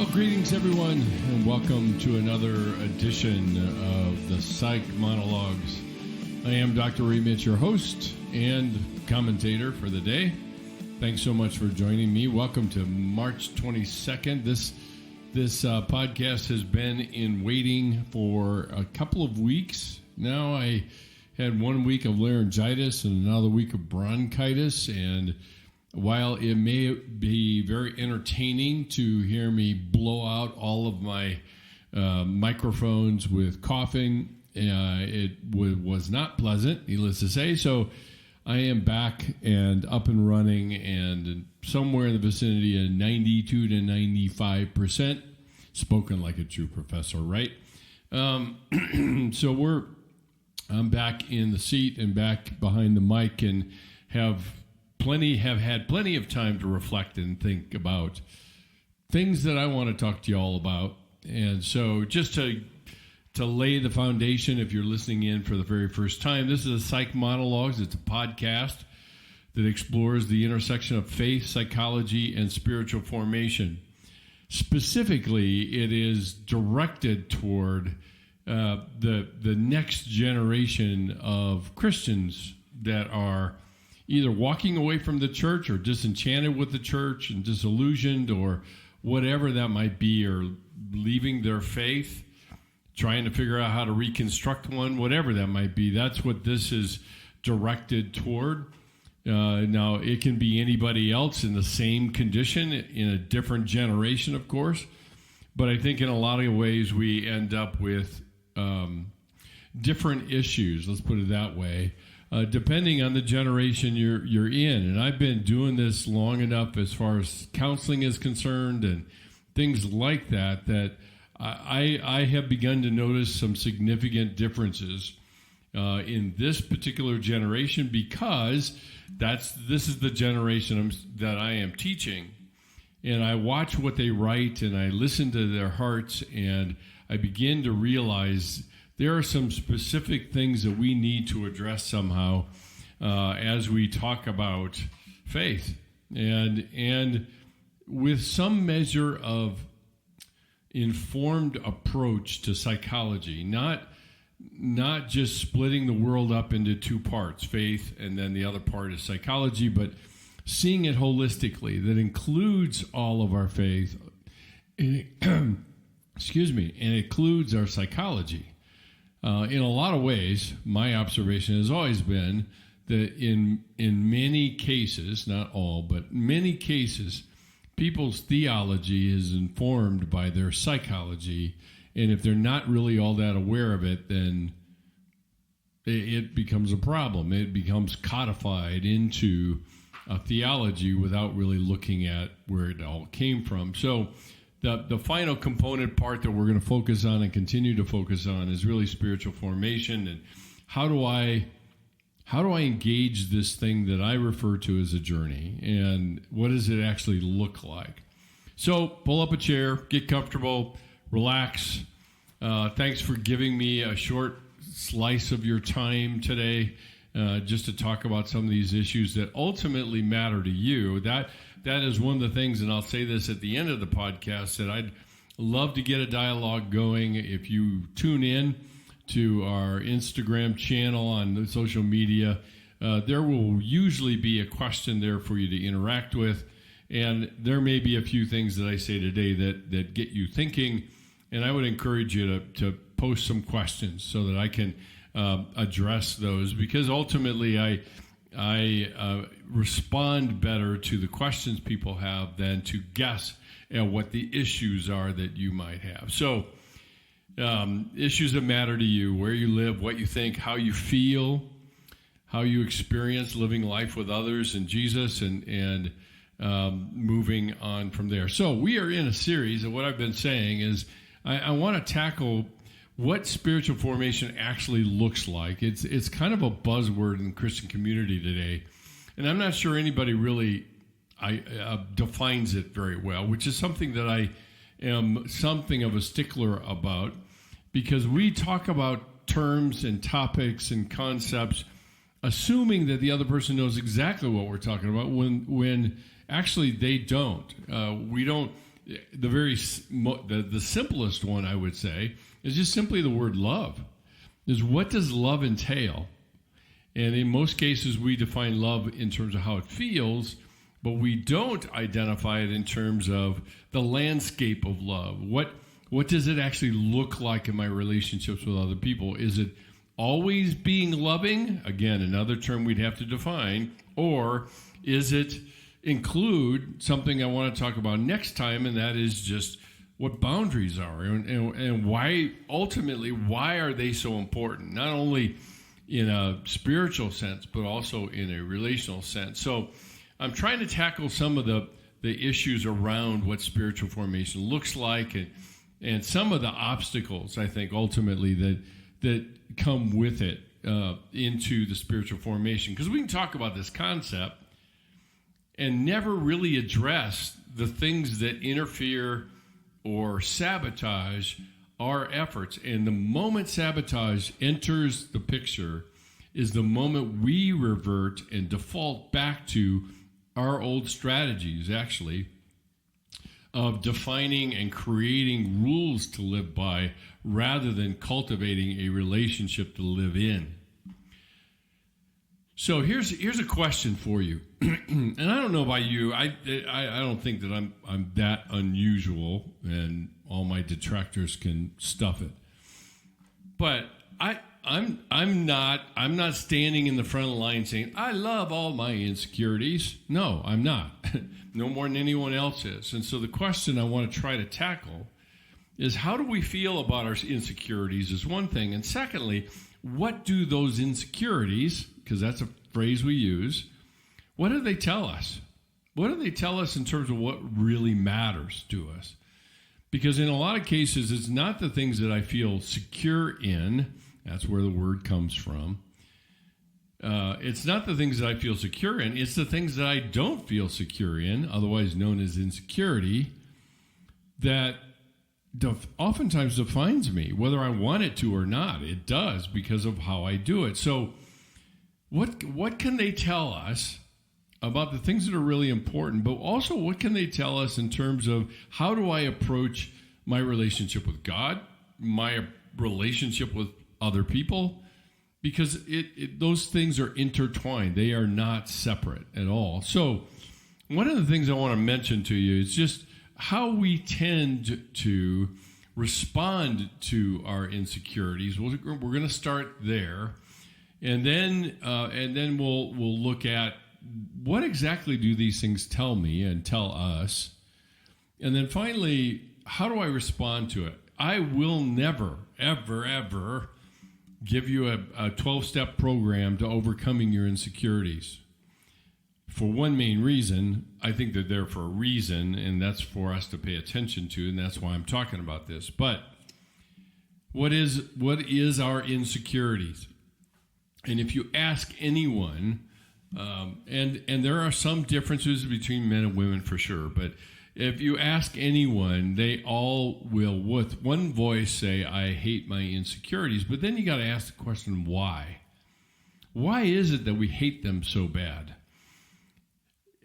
Well, greetings, everyone, and welcome to another edition of the Psych Monologues. I am Dr. Mitsch, your host and commentator for the day. Thanks so much for joining me. Welcome to March 22nd. This podcast has been in waiting for a couple of weeks. Now I had 1 week of laryngitis and another week of bronchitis, and while it may be very entertaining to hear me blow out all of my microphones with coughing, it was not pleasant, needless to say. So I am back and up and running, and somewhere in the vicinity of 92 to 95%, spoken like a true professor, right? So I'm back in the seat and back behind the mic, and have had plenty of time to reflect and think about things that I want to talk to you all about. And so just to lay the foundation, if you're listening in for the very first time, this is a Psych Monologues. It's a podcast that explores the intersection of faith, psychology, and spiritual formation. Specifically, it is directed toward the next generation of Christians that are either walking away from the church or disenchanted with the church and disillusioned or whatever that might be, or leaving their faith, trying to figure out how to reconstruct one, whatever that might be. That's what this is directed toward. Now, it can be anybody else in the same condition in a different generation, of course. But I think in a lot of ways we end up with different issues, let's put it that way, depending on the generation you're in. And I've been doing this long enough as far as counseling is concerned and things like that, that I have begun to notice some significant differences in this particular generation, because this is the generation that I am teaching. And I watch what they write, and I listen to their hearts, and I begin to realize there are some specific things that we need to address somehow as we talk about faith, and with some measure of informed approach to psychology, not just splitting the world up into two parts, faith and then the other part is psychology, but seeing it holistically, that includes all of our faith, and includes our psychology. In a lot of ways, my observation has always been that in many cases, not all, but many cases, people's theology is informed by their psychology, and if they're not really all that aware of it, then it becomes a problem. It becomes codified into a theology without really looking at where it all came from. So the final component part that we're going to focus on and continue to focus on is really spiritual formation, and how do I engage this thing that I refer to as a journey, and what does it actually look like? So pull up a chair, get comfortable, relax. Thanks for giving me a short slice of your time today, just to talk about some of these issues that ultimately matter to you. That is one of the things, and I'll say this at the end of the podcast, that I'd love to get a dialogue going. If you tune in to our Instagram channel on the social media, there will usually be a question there for you to interact with. And there may be a few things that I say today that get you thinking. And I would encourage you to post some questions so that I can address those, because ultimately I respond better to the questions people have than to guess at what the issues are that you might have. So issues that matter to you, where you live, what you think, how you feel, how you experience living life with others and Jesus, and moving on from there. So we are in a series, and what I've been saying is I want to tackle what spiritual formation actually looks like. It's kind of a buzzword in the Christian community today, and I'm not sure anybody really defines it very well, which is something that I am something of a stickler about, because we talk about terms and topics and concepts assuming that the other person knows exactly what we're talking about when actually they don't. We don't. the simplest one, I would say, is just simply the word love. Is what does love entail? And in most cases, we define love in terms of how it feels, but we don't identify it in terms of the landscape of love. What does it actually look like in my relationships with other people? Is it always being loving? Again, another term we'd have to define. Or is it include something I want to talk about next time, and that is just what boundaries are and why, ultimately, why are they so important? Not only in a spiritual sense, but also in a relational sense. So I'm trying to tackle some of the issues around what spiritual formation looks like and some of the obstacles, I think, ultimately that come with it into the spiritual formation. Because we can talk about this concept and never really address the things that interfere or sabotage our efforts. And the moment sabotage enters the picture is the moment we revert and default back to our old strategies, actually, of defining and creating rules to live by rather than cultivating a relationship to live in. So here's a question for you. And I don't know about you. I don't think that I'm that unusual and all my detractors can stuff it. But I'm not standing in the front of the line saying, I love all my insecurities. No, I'm not. No more than anyone else is. And so the question I want to try to tackle is, how do we feel about our insecurities is one thing. And secondly, what do those insecurities, because that's a phrase we use, what do they tell us? What do they tell us in terms of what really matters to us? Because in a lot of cases, it's not the things that I feel secure in. That's where the word comes from. It's not the things that I feel secure in. It's the things that I don't feel secure in, otherwise known as insecurity, that oftentimes defines me, whether I want it to or not. It does, because of how I do it. So what can they tell us about the things that are really important, but also what can they tell us in terms of how do I approach my relationship with God, my relationship with other people? Because those things are intertwined. They are not separate at all. So one of the things I want to mention to you is just how we tend to respond to our insecurities. We're going to start there, and then we'll look at what exactly do these things tell me and tell us, and then finally, how do I respond to it? I will never, ever, ever give you a 12-step program to overcoming your insecurities. For one main reason, I think they're there for a reason, and that's for us to pay attention to, and that's why I'm talking about this. But what is our insecurities? And if you ask anyone, and there are some differences between men and women for sure, but if you ask anyone, they all will, with one voice, say, I hate my insecurities. But then you got to ask the question, why? Why is it that we hate them so bad?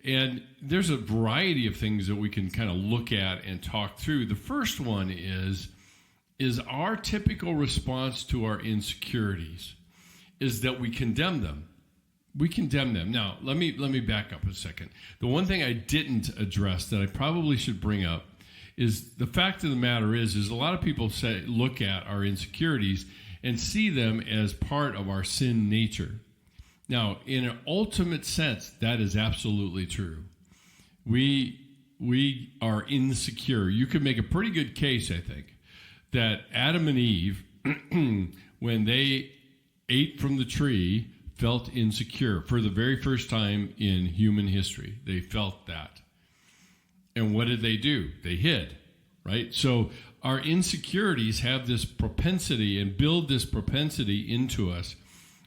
And there's a variety of things that we can kind of look at and talk through. The first one is our typical response to our insecurities is that we condemn them. We condemn them. Now, let me back up a second. The one thing I didn't address that I probably should bring up is the fact of the matter is a lot of people look at our insecurities and see them as part of our sin nature. Now, in an ultimate sense, that is absolutely true. We are insecure. You could make a pretty good case, I think, that Adam and Eve, when they ate from the tree, felt insecure for the very first time in human history. They felt that. And what did they do? They hid, right? So our insecurities have this propensity and build this propensity into us,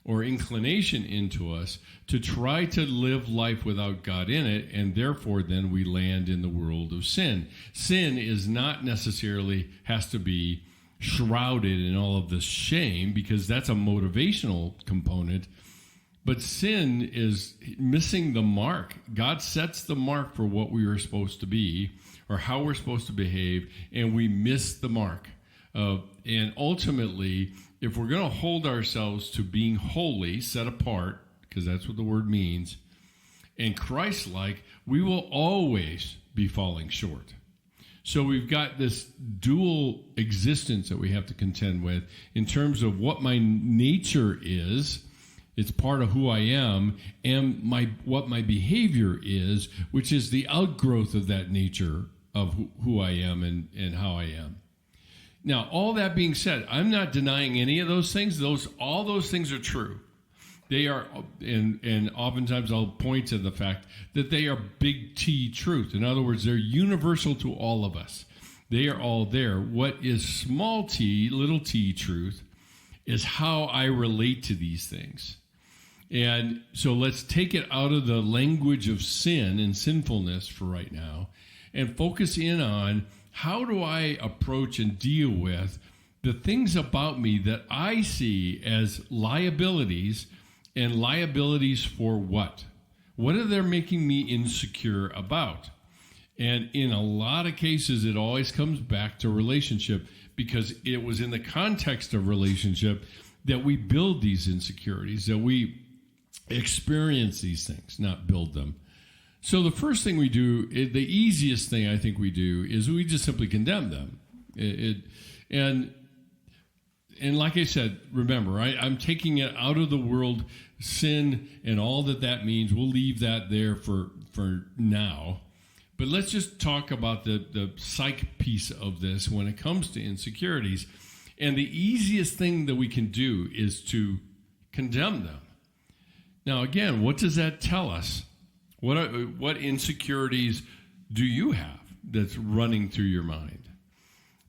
or inclination into us, to try to live life without God in it, and therefore then we land in the world of sin. Sin is not necessarily has to be shrouded in all of this shame, because that's a motivational component. But sin is missing the mark. God sets the mark for what we are supposed to be or how we're supposed to behave, and we miss the mark. And ultimately, if we're going to hold ourselves to being holy, set apart, because that's what the word means, and Christ-like, we will always be falling short. So we've got this dual existence that we have to contend with in terms of what my nature is. It's part of who I am, and what my behavior is, which is the outgrowth of that nature of who I am and how I am. Now, all that being said, I'm not denying any of those things. All those things are true. They are, and oftentimes I'll point to the fact that they are big T truth. In other words, they're universal to all of us. They are all there. What is small t, little t truth, is how I relate to these things. And so let's take it out of the language of sin and sinfulness for right now and focus in on how do I approach and deal with the things about me that I see as liabilities, and liabilities for what? What are they making me insecure about? And in a lot of cases, it always comes back to relationship, because it was in the context of relationship that we build these insecurities, that we experience these things, not build them. So the first thing we do, the easiest thing I think we do, is we just simply condemn them. And like I said, remember, I'm taking it out of the world, sin and all that means. We'll leave that there for now. But let's just talk about the psych piece of this when it comes to insecurities. And the easiest thing that we can do is to condemn them. Now, again, what does that tell us? What insecurities do you have that's running through your mind?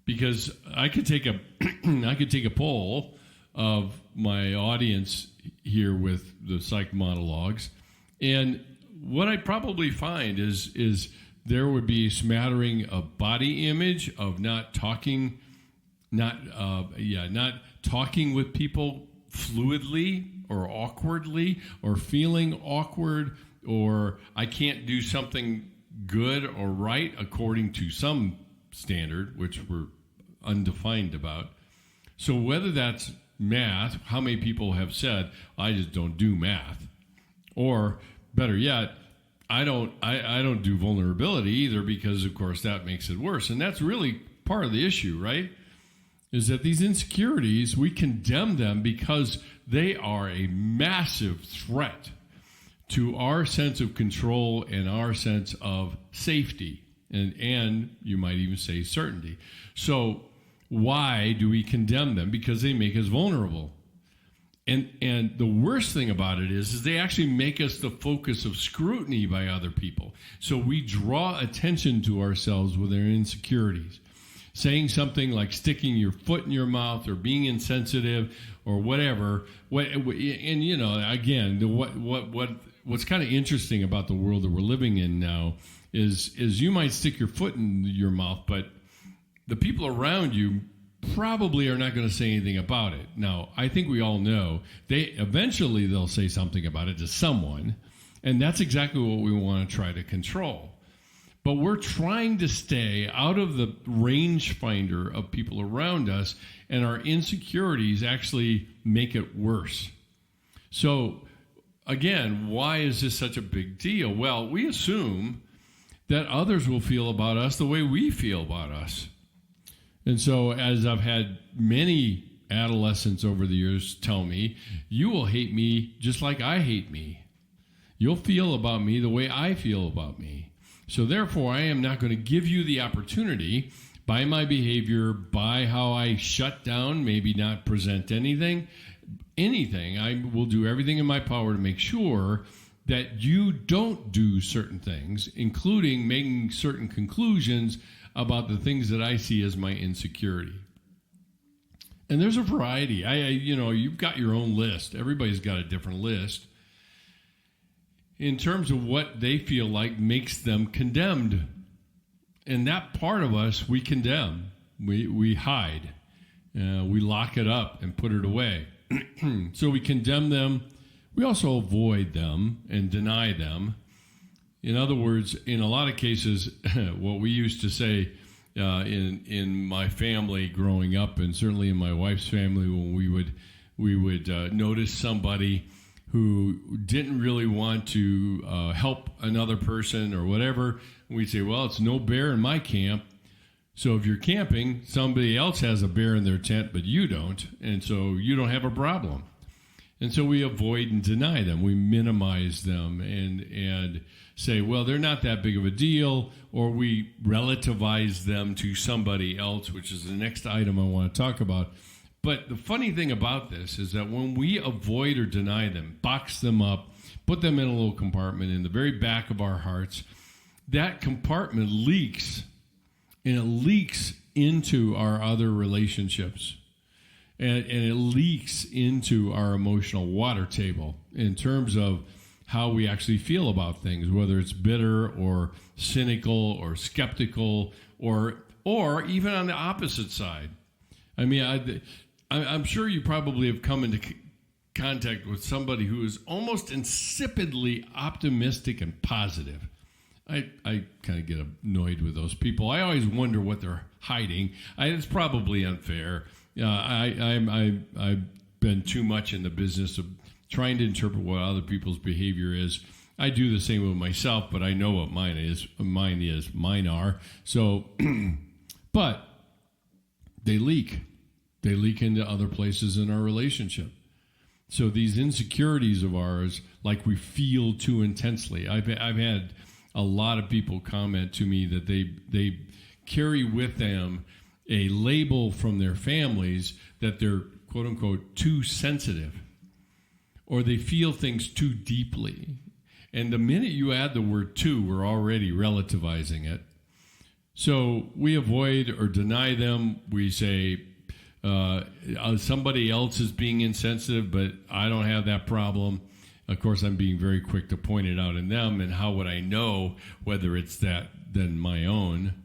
Because I could take a poll of my audience here with the psych monologues, and what I probably find is there would be a smattering of body image, of not talking with people fluidly or awkwardly, or feeling awkward, or I can't do something good or right according to some standard, which we're undefined about. So whether that's math, how many people have said, I just don't do math? Or better yet, I don't do vulnerability either, because of course that makes it worse. And that's really part of the issue, right? Is that these insecurities, we condemn them because they are a massive threat to our sense of control and our sense of safety. And you might even say certainty. So why do we condemn them? Because they make us vulnerable. And the worst thing about it is they actually make us the focus of scrutiny by other people. So we draw attention to ourselves with our insecurities. Saying something like sticking your foot in your mouth or being insensitive or whatever. And you know, again, what's kind of interesting about the world that we're living in now is you might stick your foot in your mouth, but the people around you probably are not going to say anything about it. Now, I think we all know they'll say something about it to someone, and that's exactly what we want to try to control. But we're trying to stay out of the rangefinder of people around us, and our insecurities actually make it worse. So, again, why is this such a big deal? Well, we assume that others will feel about us the way we feel about us. And so, as I've had many adolescents over the years tell me, you will hate me just like I hate me. You'll feel about me the way I feel about me. So therefore, I am not going to give you the opportunity by my behavior, by how I shut down, maybe not present anything. I will do everything in my power to make sure that you don't do certain things, including making certain conclusions about the things that I see as my insecurity. And there's a variety. You've got your own list. Everybody's got a different list in terms of what they feel like makes them condemned. And that part of us, we condemn. We hide. We lock it up and put it away. So we condemn them we also avoid them and deny them. In other words, in a lot of cases, what we used to say in my family growing up, and certainly in my wife's family, when we would notice somebody who didn't really want to help another person or whatever, we'd say, well, it's no bear in my camp. So if you're camping, somebody else has a bear in their tent, but you don't, and so you don't have a problem. And so we avoid and deny them. We minimize them and say, well, they're not that big of a deal, or we relativize them to somebody else, which is the next item I want to talk about. But the funny thing about this is that when we avoid or deny them, box them up, put them in a little compartment in the very back of our hearts, that compartment leaks, and it leaks into our other relationships. And it leaks into our emotional water table in terms of how we actually feel about things, whether it's bitter or cynical or skeptical or even on the opposite side. I mean, I'm sure you probably have come into contact with somebody who is almost insipidly optimistic and positive. I kind of get annoyed with those people. I always wonder what they're hiding. It's probably unfair. I've been too much in the business of trying to interpret what other people's behavior is. I do the same with myself, but I know what mine is. Mine are. So, but they leak. They leak into other places in our relationship. So these insecurities of ours, like we feel too intensely. I've had a lot of people comment to me that they carry with them a label from their families that they're, quote unquote, too sensitive, or they feel things too deeply. And the minute you add the word too, we're already relativizing it. So we avoid or deny them. We say somebody else is being insensitive, but I don't have that problem. Of course, I'm being very quick to point it out in them, and how would I know whether it's that than my own?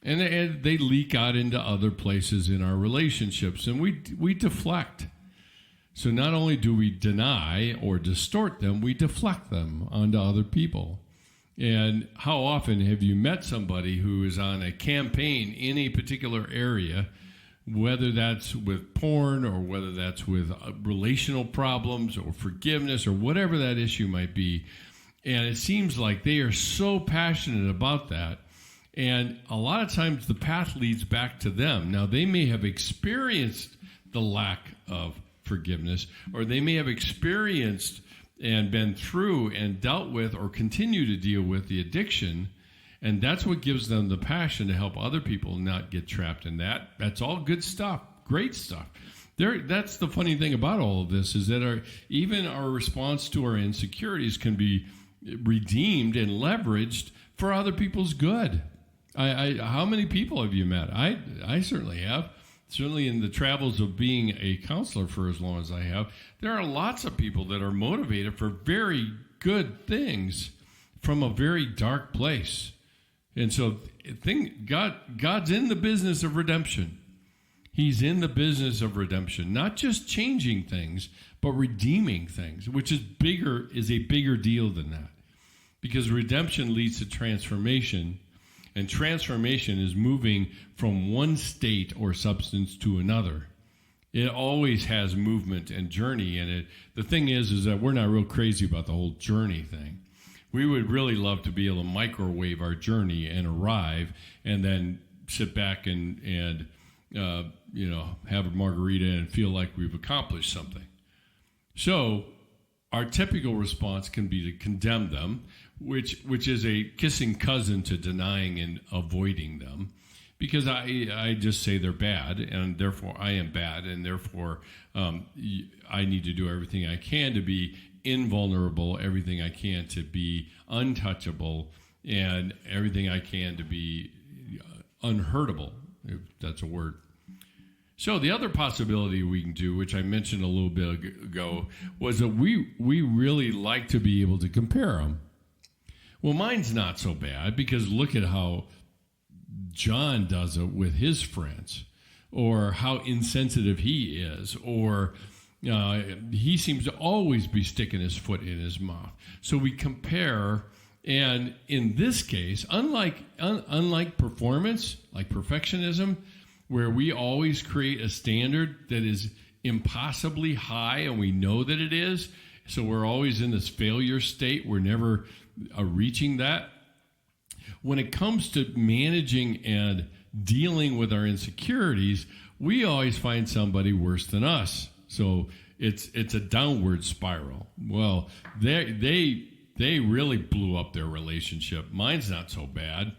And they leak out into other places in our relationships, and we deflect. So not only do we deny or distort them, we deflect them onto other people. And how often have you met somebody who is on a campaign in a particular area, whether that's with porn or whether that's with relational problems or forgiveness or whatever that issue might be, and it seems like they are so passionate about that. And a lot of times the path leads back to them. Now, they may have experienced the lack of forgiveness, or they may have experienced and been through and dealt with or continue to deal with the addiction, and that's what gives them the passion to help other people not get trapped in that. That's all good stuff, great stuff. That's the funny thing about all of this, is that even our response to our insecurities can be redeemed and leveraged for other people's good. How many people have you met? I certainly have. Certainly in the travels of being a counselor for as long as I have, there are lots of people that are motivated for very good things from a very dark place. And so God's in the business of redemption. He's in the business of redemption, not just changing things, but redeeming things, which is a bigger deal than that. Because redemption leads to transformation. And transformation is moving from one state or substance to another. It always has movement and journey in it. The thing is that we're not real crazy about the whole journey thing. We would really love to be able to microwave our journey and arrive, and then sit back and have a margarita and feel like we've accomplished something. So our typical response can be to condemn them, which is a kissing cousin to denying and avoiding them, because I just say they're bad, and therefore I am bad, and therefore I need to do everything I can to be invulnerable, everything I can to be untouchable, and everything I can to be unhurtable, if that's a word. So the other possibility we can do, which I mentioned a little bit ago, was that we really like to be able to compare them. Well, mine's not so bad, because look at how John does it with his friends, or how insensitive he is, or He seems to always be sticking his foot in his mouth. So we compare, and in this case, unlike performance, like perfectionism, where we always create a standard that is impossibly high, and we know that it is, so we're always in this failure state. We're never reaching that. When it comes to managing and dealing with our insecurities, we always find somebody worse than us. So it's a downward spiral. Well, they really blew up their relationship. Mine's not so bad.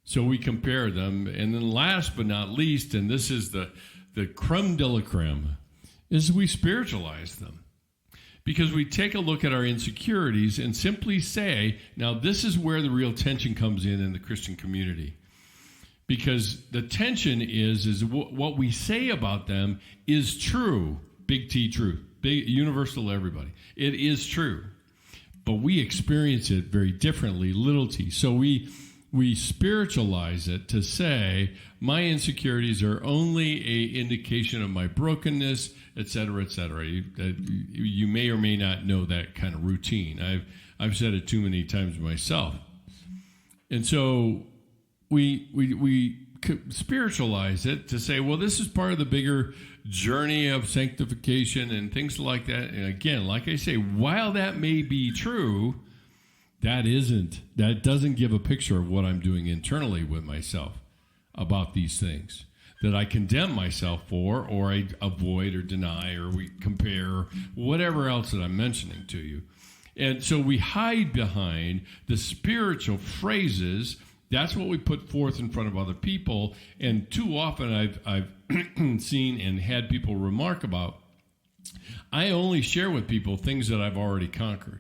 So we compare them. And then last but not least, and this is the creme de la creme, is we spiritualize them. Because we take a look at our insecurities and simply say, now this is where the real tension comes in the Christian community. Because the tension is what we say about them is true, big T true, big universal to everybody. It is true. But we experience it very differently, little t. So we spiritualize it to say my insecurities are only an indication of my brokenness, et cetera, et cetera. You may or may not know that kind of routine. I've said it too many times myself. And so we spiritualize it to say, well, this is part of the bigger journey of sanctification and things like that. And again, like I say, while that may be true, that doesn't give a picture of what I'm doing internally with myself about these things that I condemn myself for, or I avoid or deny, or we compare, whatever else that I'm mentioning to you. And so we hide behind the spiritual phrases. That's what we put forth in front of other people. And too often I've seen and had people remark about, I only share with people things that I've already conquered.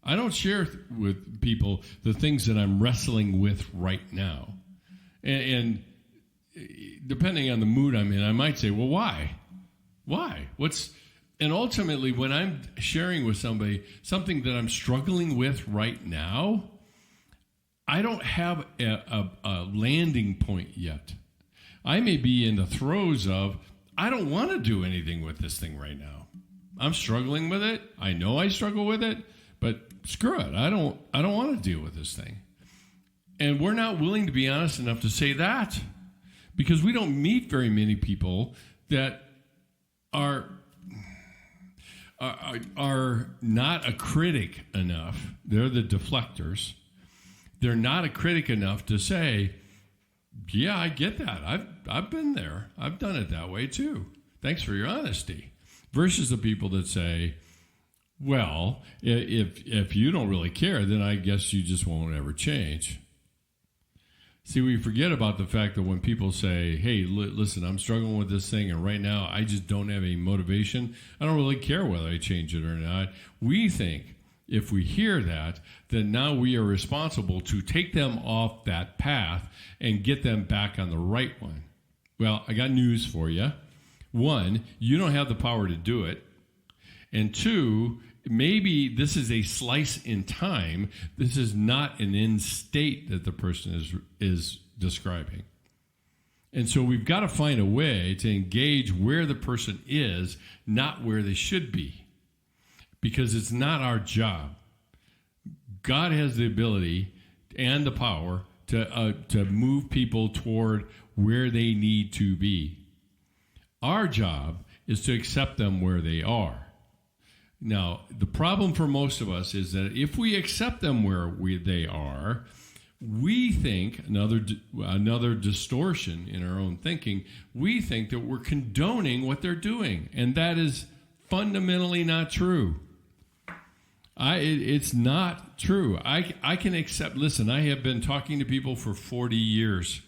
I don't share with people the things that I'm wrestling with right now. And depending on the mood I'm in, I might say, well, why? Why? And ultimately, when I'm sharing with somebody something that I'm struggling with right now, I don't have a landing point yet. I may be in the throes of, I don't want to do anything with this thing right now. I'm struggling with it. I know I struggle with it, but screw it. I don't want to deal with this thing. And we're not willing to be honest enough to say that, because we don't meet very many people that are not a critic enough. They're the deflectors. They're not a critic enough to say, yeah, I get that. I've been there. I've done it that way too. Thanks for your honesty. Versus the people that say, well, if you don't really care, then I guess you just won't ever change. See, we forget about the fact that when people say, hey, listen, I'm struggling with this thing, and right now I just don't have any motivation, I don't really care whether I change it or not. We think if we hear that, then now we are responsible to take them off that path and get them back on the right one. Well, I got news for you. One, you don't have the power to do it. And two, maybe this is a slice in time. This is not an end state that the person is describing. And so we've got to find a way to engage where the person is, not where they should be, because it's not our job. God has the ability and the power to move people toward where they need to be. Our job is to accept them where they are. Now, the problem for most of us is that if we accept them where they are, we think, another distortion in our own thinking, we think that we're condoning what they're doing. And that is fundamentally not true. It's not true. I can accept, listen, I have been talking to people for 40 years.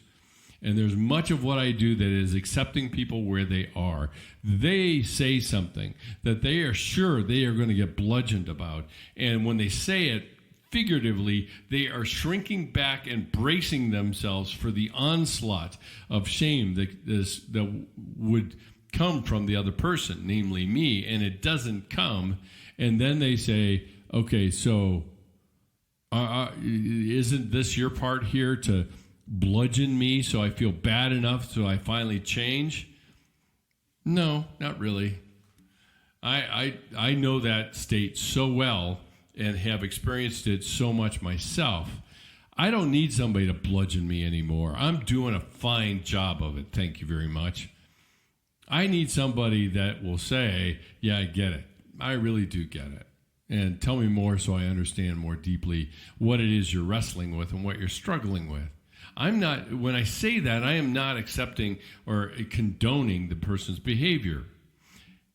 And there's much of what I do that is accepting people where they are. They say something that they are sure they are going to get bludgeoned about. And when they say it figuratively, they are shrinking back and bracing themselves for the onslaught of shame that would come from the other person, namely me. And it doesn't come. And then they say, okay, so isn't this your part here to bludgeon me so I feel bad enough so I finally change? No, not really. I know that state so well and have experienced it so much myself. I don't need somebody to bludgeon me anymore. I'm doing a fine job of it. Thank you very much. I need somebody that will say, yeah, I get it. I really do get it. And tell me more so I understand more deeply what it is you're wrestling with and what you're struggling with. When I say that, I am not accepting or condoning the person's behavior.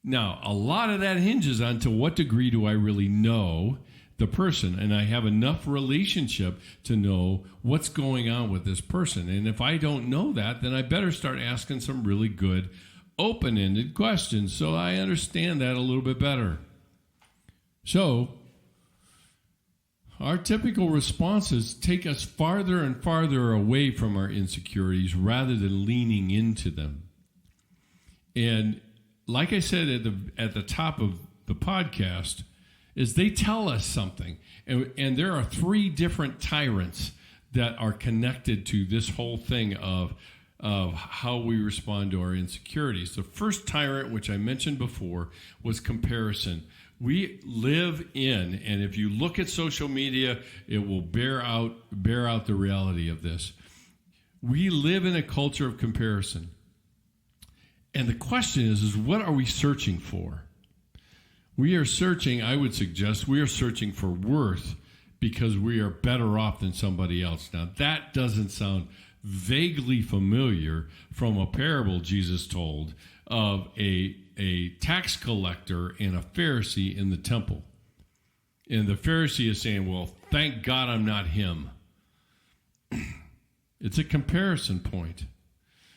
Now, a lot of that hinges on to what degree do I really know the person, and I have enough relationship to know what's going on with this person. And if I don't know that, then I better start asking some really good open-ended questions so I understand that a little bit better. So, our typical responses take us farther and farther away from our insecurities rather than leaning into them. And like I said at the top of the podcast, is they tell us something. And there are 3 different tyrants that are connected to this whole thing of how we respond to our insecurities. The first tyrant, which I mentioned before, was comparison. We live in, and if you look at social media, it will bear out the reality of this. We live in a culture of comparison. And the question is what are we searching for? I would suggest we are searching for worth because we are better off than somebody else. Now, that doesn't sound vaguely familiar from a parable Jesus told of a tax collector and a Pharisee in the temple. And the Pharisee is saying, well, thank God I'm not him. It's a comparison point.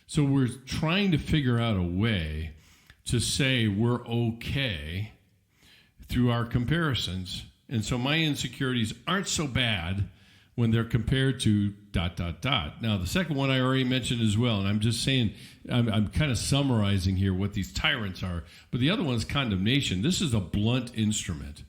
So we're trying to figure out a way to say we're okay through our comparisons. And so my insecurities aren't so bad when they're compared to ... Now, the second one I already mentioned as well, and I'm just saying, I'm kind of summarizing here what these tyrants are. But the other one is condemnation. This is a blunt instrument.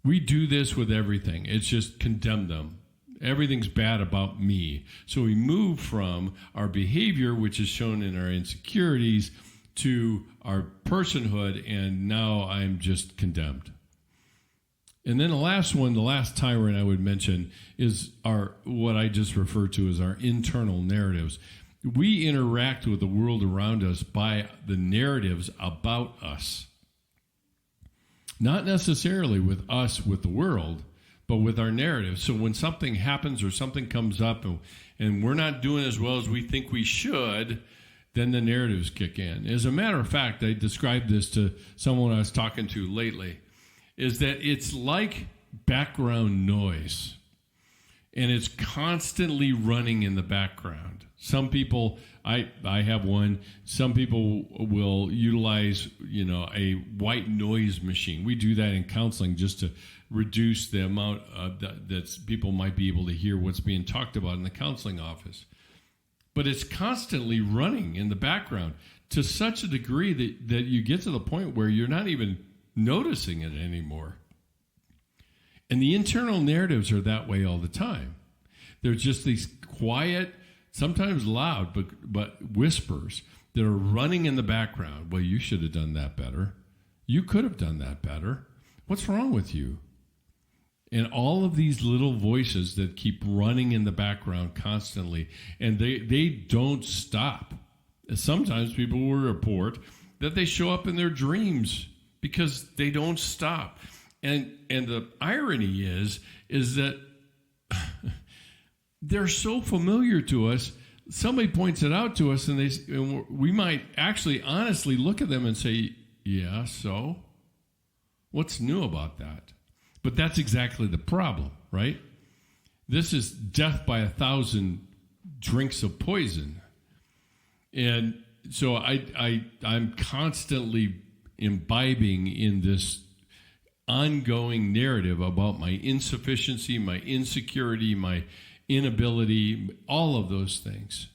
We do this with everything. It's just condemn them. Everything's bad about me. So we move from our behavior, which is shown in our insecurities, to our personhood, and now I'm just condemned. And then the last one, the last tyrant I would mention is what I just referred to as our internal narratives. We interact with the world around us by the narratives about us. Not necessarily with us, with the world, but with our narratives. So when something happens or something comes up and we're not doing as well as we think we should, then the narratives kick in. As a matter of fact, I described this to someone I was talking to lately, is that it's like background noise, and it's constantly running in the background. Some people, I have one, some people will utilize, a white noise machine. We do that in counseling just to reduce the amount that people might be able to hear what's being talked about in the counseling office. But it's constantly running in the background to such a degree that you get to the point where you're not even noticing it anymore. And the internal narratives are that way all the time. They're just these quiet, sometimes loud, but whispers that are running in the background. Well, you should have done that better. You could have done that better. What's wrong with you? And all of these little voices that keep running in the background constantly, and they don't stop. Sometimes people will report that they show up in their dreams because they don't stop. And the irony is that they're so familiar to us. Somebody points it out to us, and we might actually honestly look at them and say, yeah, so what's new about that? But that's exactly the problem, right? This is death by 1,000 drinks of poison. And so I'm constantly imbibing in this ongoing narrative about my insufficiency, my insecurity, my inability, all of those things.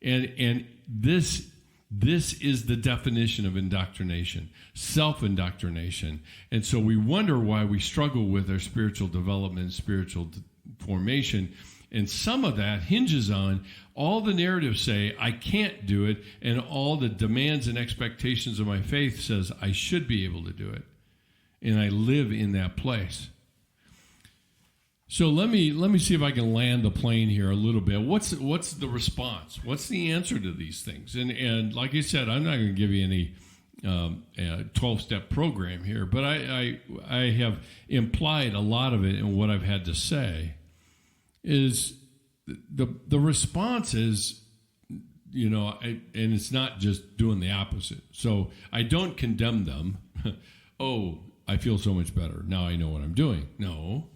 And this is the definition of indoctrination, self-indoctrination. And so we wonder why we struggle with our spiritual development, spiritual formation, And some of that hinges on all the narratives say I can't do it, and all the demands and expectations of my faith says I should be able to do it. And I live in that place. So let me see if I can land the plane here a little bit. What's the response? What's the answer to these things? And like I said, I'm not going to give you any 12-step program here, but I have implied a lot of it in what I've had to say. Is the response is, and it's not just doing the opposite. So I don't condemn them. Oh, I feel so much better. Now I know what I'm doing. No.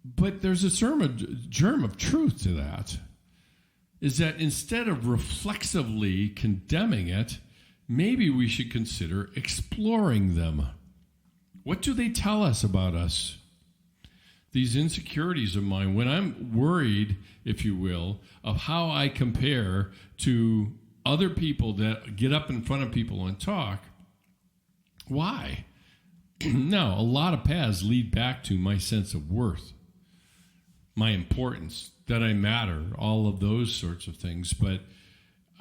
But there's a germ of truth to that. Is that instead of reflexively condemning it, maybe we should consider exploring them. What do they tell us about us? These insecurities of mine, when I'm worried, if you will, of how I compare to other people that get up in front of people and talk, why? Now, a lot of paths lead back to my sense of worth, my importance, that I matter, all of those sorts of things. But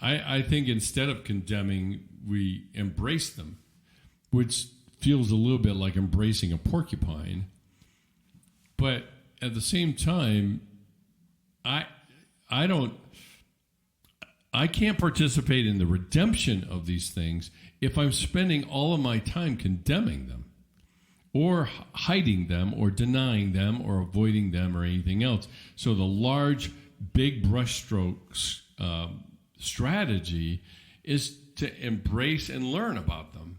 I think instead of condemning, we embrace them, which feels a little bit like embracing a porcupine. But at the same time, I can't participate in the redemption of these things if I'm spending all of my time condemning them, or hiding them, or denying them, or avoiding them, or anything else. So the large, big brushstrokes strategy is to embrace and learn about them.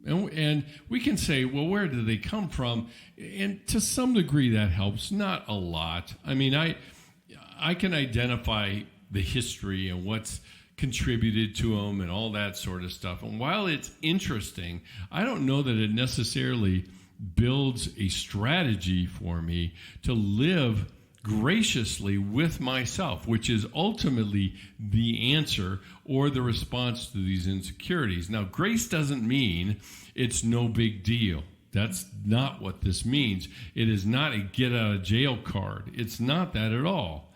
And we can say, well, where do they come from? And to some degree that helps, not a lot. I mean, I can identify the history and what's contributed to them and all that sort of stuff. And while it's interesting, I don't know that it necessarily builds a strategy for me to live graciously with myself, which is ultimately the answer or the response to these insecurities. Now, grace doesn't mean it's no big deal. That's not what this means. It is not a get out of jail card. It's not that at all.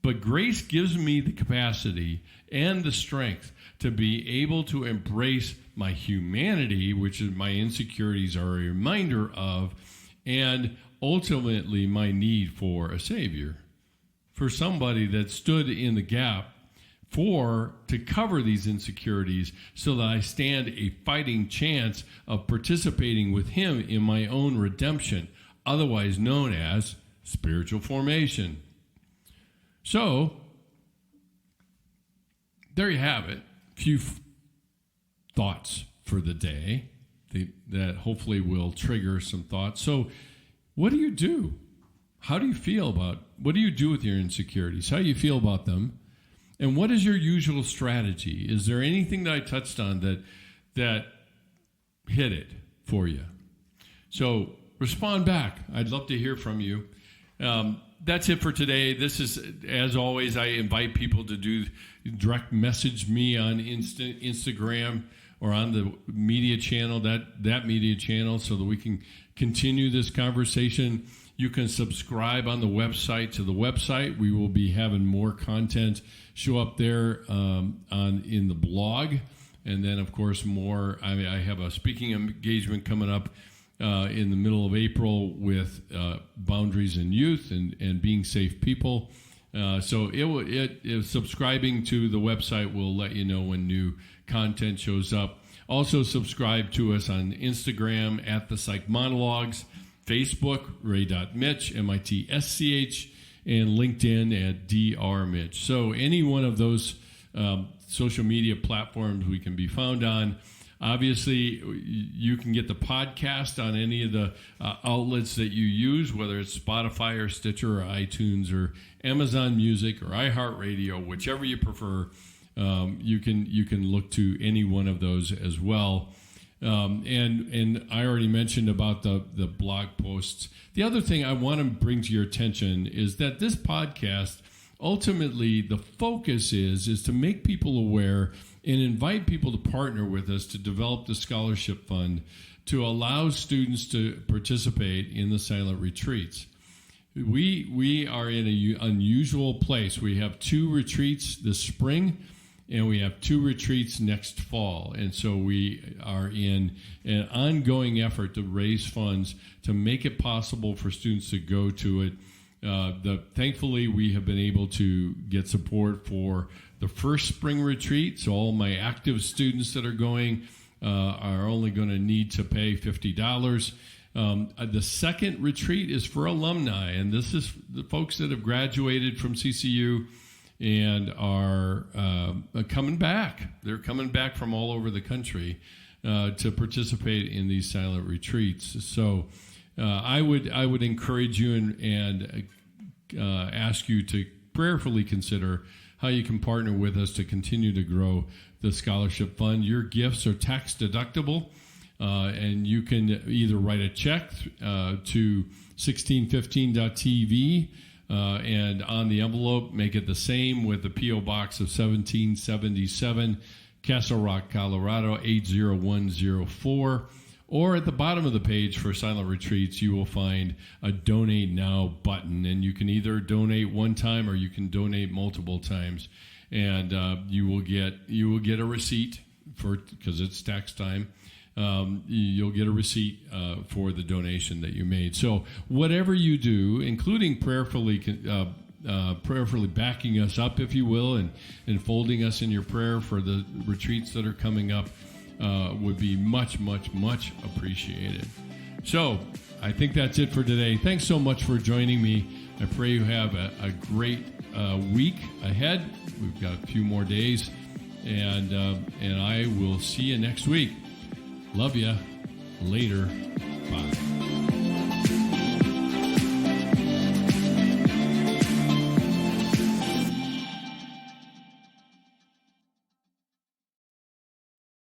But grace gives me the capacity and the strength to be able to embrace my humanity, which is my insecurities are a reminder of, and ultimately my need for a Savior, for somebody that stood in the gap to cover these insecurities so that I stand a fighting chance of participating with Him in my own redemption, otherwise known as spiritual formation. So, there you have it. A few thoughts for the day that hopefully will trigger some thoughts. So, what do you do? How do you feel what do you do with your insecurities? How do you feel about them? And what is your usual strategy? Is there anything that I touched on that hit it for you? So respond back. I'd love to hear from you. That's it for today. This is, as always, I invite people to direct message me on Instagram or on the media channel, that media channel, so that we can continue this conversation. You can subscribe on the website to the website. We will be having more content show up there in the blog. And then, of course, more. I have a speaking engagement coming up in the middle of April with boundaries in youth and being safe people. So subscribing to the website will let you know when new content shows up. Also, subscribe to us on Instagram at The Psych Monologues, Facebook, ray.mitch, M-I-T-S-C-H, and LinkedIn at Dr. Mitch. So any one of those social media platforms we can be found on. Obviously, you can get the podcast on any of the outlets that you use, whether it's Spotify or Stitcher or iTunes or Amazon Music or iHeartRadio, whichever you prefer. You can look to any one of those as well. And I already mentioned about the blog posts. The other thing I want to bring to your attention is that this podcast, ultimately, the focus is to make people aware and invite people to partner with us to develop the scholarship fund to allow students to participate in the silent retreats. We are in an unusual place. We have 2 retreats this spring, and we have 2 retreats next fall. And so we are in an ongoing effort to raise funds to make it possible for students to go to it. Thankfully, we have been able to get support for the first spring retreat. So all my active students that are going are only going to need to pay $50. The second retreat is for alumni, and this is the folks that have graduated from CCU and are coming back. They're coming back from all over the country to participate in these silent retreats. So I would encourage you and ask you to prayerfully consider how you can partner with us to continue to grow the scholarship fund. Your gifts are tax deductible. And you can either write a check to 1615.tv and on the envelope, make it the same with the P.O. Box of 1777, Castle Rock, Colorado, 80104. Or at the bottom of the page for Silent Retreats, you will find a Donate Now button. And you can either donate one time or you can donate multiple times. And you will get a receipt because it's tax time. You'll get a receipt for the donation that you made. So whatever you do, including prayerfully backing us up, if you will, and folding us in your prayer for the retreats that are coming up, would be much, much, much appreciated. So I think that's it for today. Thanks so much for joining me. I pray you have a great week ahead. We've got a few more days, and I will see you next week. Love ya. Later. Bye.